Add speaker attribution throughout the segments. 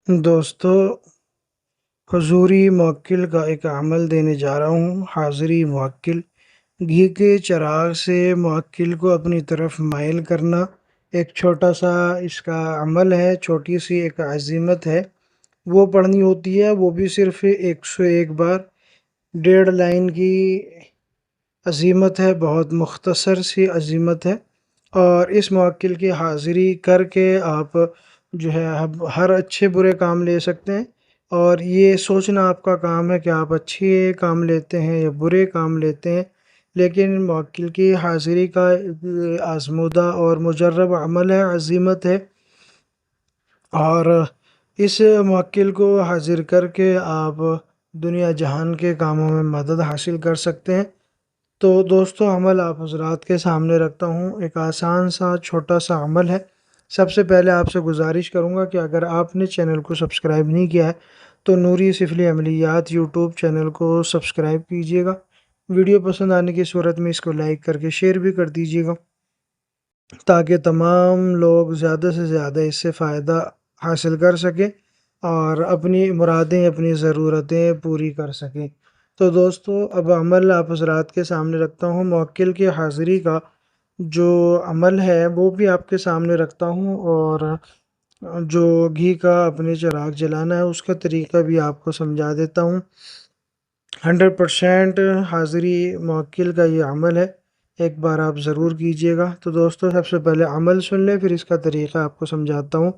Speaker 1: دوستو، حضوری موکل کا ایک عمل دینے جا رہا ہوں۔ حاضری موکل گھی کے چراغ سے موکل کو اپنی طرف مائل کرنا ایک چھوٹا سا اس کا عمل ہے، چھوٹی سی ایک عزیمت ہے، وہ پڑھنی ہوتی ہے، وہ بھی صرف 101 بار۔ 1.5 لائن کی عزیمت ہے، بہت مختصر سی عزیمت ہے، اور اس موکل کی حاضری کر کے آپ جو ہے ہر اچھے برے کام لے سکتے ہیں۔ اور یہ سوچنا آپ کا کام ہے کہ آپ اچھے کام لیتے ہیں یا برے کام لیتے ہیں، لیکن موکل کی حاضری کا آزمودہ اور مجرب عمل ہے، عزیمت ہے، اور اس موکل کو حاضر کر کے آپ دنیا جہان کے کاموں میں مدد حاصل کر سکتے ہیں۔ تو دوستو، عمل آپ حضرات کے سامنے رکھتا ہوں، ایک آسان سا چھوٹا سا عمل ہے۔ سب سے پہلے آپ سے گزارش کروں گا کہ اگر آپ نے چینل کو سبسکرائب نہیں کیا ہے تو نوری سفلی عملیات یوٹیوب چینل کو سبسکرائب کیجیے گا۔ ویڈیو پسند آنے کی صورت میں اس کو لائک کر کے شیئر بھی کر دیجیے گا، تاکہ تمام لوگ زیادہ سے زیادہ اس سے فائدہ حاصل کر سکیں اور اپنی مرادیں، اپنی ضرورتیں پوری کر سکیں۔ تو دوستو، اب عمل آپ حضرات کے سامنے رکھتا ہوں۔ موکل کی حاضری کا جو عمل ہے وہ بھی آپ کے سامنے رکھتا ہوں، اور جو گھی کا اپنے چراغ جلانا ہے اس کا طریقہ بھی آپ کو سمجھا دیتا ہوں۔ 100% حاضری موکل کا یہ عمل ہے، ایک بار آپ ضرور کیجیے گا۔ تو دوستو، سب سے پہلے عمل سن لیں، پھر اس کا طریقہ آپ کو سمجھاتا ہوں۔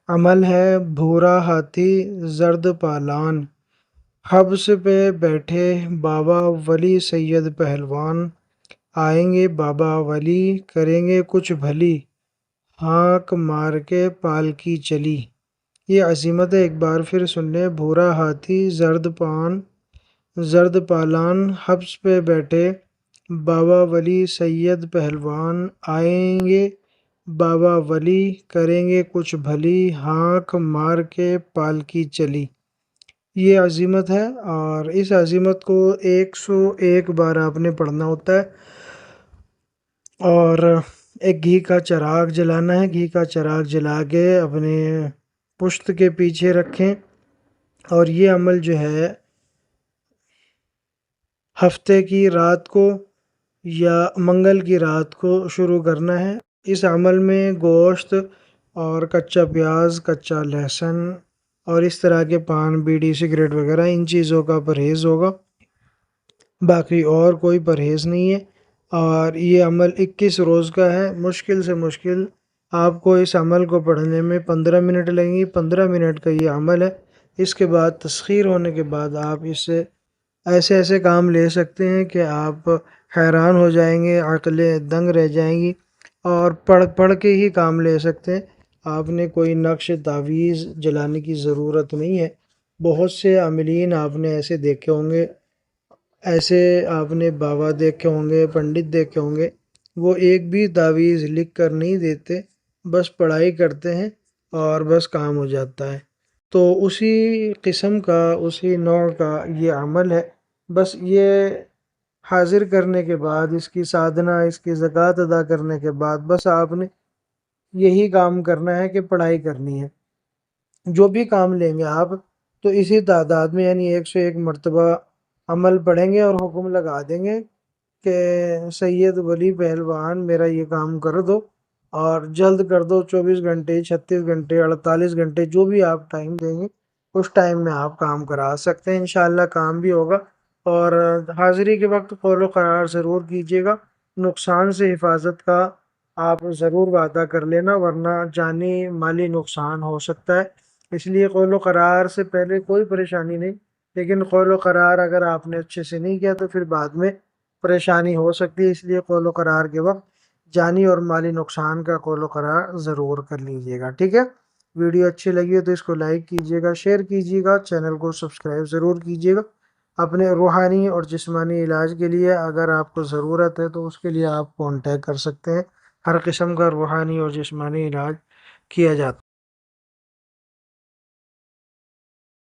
Speaker 1: عمل ہے: بھورا ہاتھی زرد پالان، حبس پہ بیٹھے بابا ولی سید پہلوان، آئیں گے بابا ولی کریں گے کچھ بھلی، ہانک مار کے پالکی چلی۔ یہ عزیمت ہے، ایک بار پھر سن لیں۔ بھورا ہاتھی زرد پالان، حبس پہ بیٹھے بابا ولی سید پہلوان، آئیں گے بابا ولی کریں گے کچھ بھلی، ہانک مار کے پالکی چلی۔ یہ عزیمت ہے، اور اس عزیمت کو 101 بار آپ نے پڑھنا ہوتا ہے، اور ایک گھی کا چراغ جلانا ہے۔ گھی کا چراغ جلا کے اپنے پشت کے پیچھے رکھیں، اور یہ عمل جو ہے ہفتے کی رات کو یا منگل کی رات کو شروع کرنا ہے۔ اس عمل میں گوشت اور کچا پیاز، کچا لہسن اور اس طرح کے پان، بیڑی، سگریٹ وغیرہ ان چیزوں کا پرہیز ہوگا، باقی اور کوئی پرہیز نہیں ہے۔ اور یہ عمل 21 روز کا ہے۔ مشکل سے مشکل آپ کو اس عمل کو پڑھنے میں 15 منٹ لگیں گی۔ 15 منٹ کا یہ عمل ہے۔ اس کے بعد تسخیر ہونے کے بعد آپ اس سے ایسے ایسے کام لے سکتے ہیں کہ آپ حیران ہو جائیں گے، عقلیں دنگ رہ جائیں گی، اور پڑھ کے ہی کام لے سکتے ہیں۔ آپ نے کوئی نقش تعویذ جلانے کی ضرورت نہیں ہے۔ بہت سے عاملین آپ نے ایسے دیکھے ہوں گے، ایسے آپ نے بابا دیکھے ہوں گے، پنڈت دیکھے ہوں گے، وہ ایک بھی تعویذ لکھ کر نہیں دیتے، بس پڑھائی کرتے ہیں اور بس کام ہو جاتا ہے۔ تو اسی قسم کا، اسی نوع کا یہ عمل ہے۔ بس یہ حاضر کرنے کے بعد، اس کی سادھنا، اس کی زکوٰۃ ادا کرنے کے بعد بس آپ نے یہی کام کرنا ہے کہ پڑھائی کرنی ہے۔ جو بھی کام لیں گے آپ تو اسی تعداد میں، یعنی 101 مرتبہ عمل پڑھیں گے اور حکم لگا دیں گے کہ سید ولی پہلوان میرا یہ کام کر دو، اور جلد کر دو۔ 24 گھنٹے، 36 گھنٹے، 48 گھنٹے، جو بھی آپ ٹائم دیں گے اس ٹائم میں آپ کام کرا سکتے ہیں۔ انشاءاللہ کام بھی ہوگا۔ اور حاضری کے وقت قول و قرار ضرور کیجیے گا، نقصان سے حفاظت کا آپ ضرور وعدہ کر لینا، ورنہ جانی مالی نقصان ہو سکتا ہے۔ اس لیے قول و قرار سے پہلے کوئی پریشانی نہیں، لیکن قول و قرار اگر آپ نے اچھے سے نہیں کیا تو پھر بعد میں پریشانی ہو سکتی ہے۔ اس لیے قول و قرار کے وقت جانی اور مالی نقصان کا قول و قرار ضرور کر لیجیے گا، ٹھیک ہے؟ ویڈیو اچھی لگی ہو تو اس کو لائک کیجیے گا، شیئر کیجیے گا، چینل کو سبسکرائب ضرور کیجیے گا۔ اپنے روحانی اور جسمانی علاج کے لیے اگر آپ کو ضرورت ہے تو اس کے لیے آپ کانٹیکٹ کر سکتے ہیں۔ ہر قسم کا روحانی اور جسمانی علاج کیا جاتا ہے۔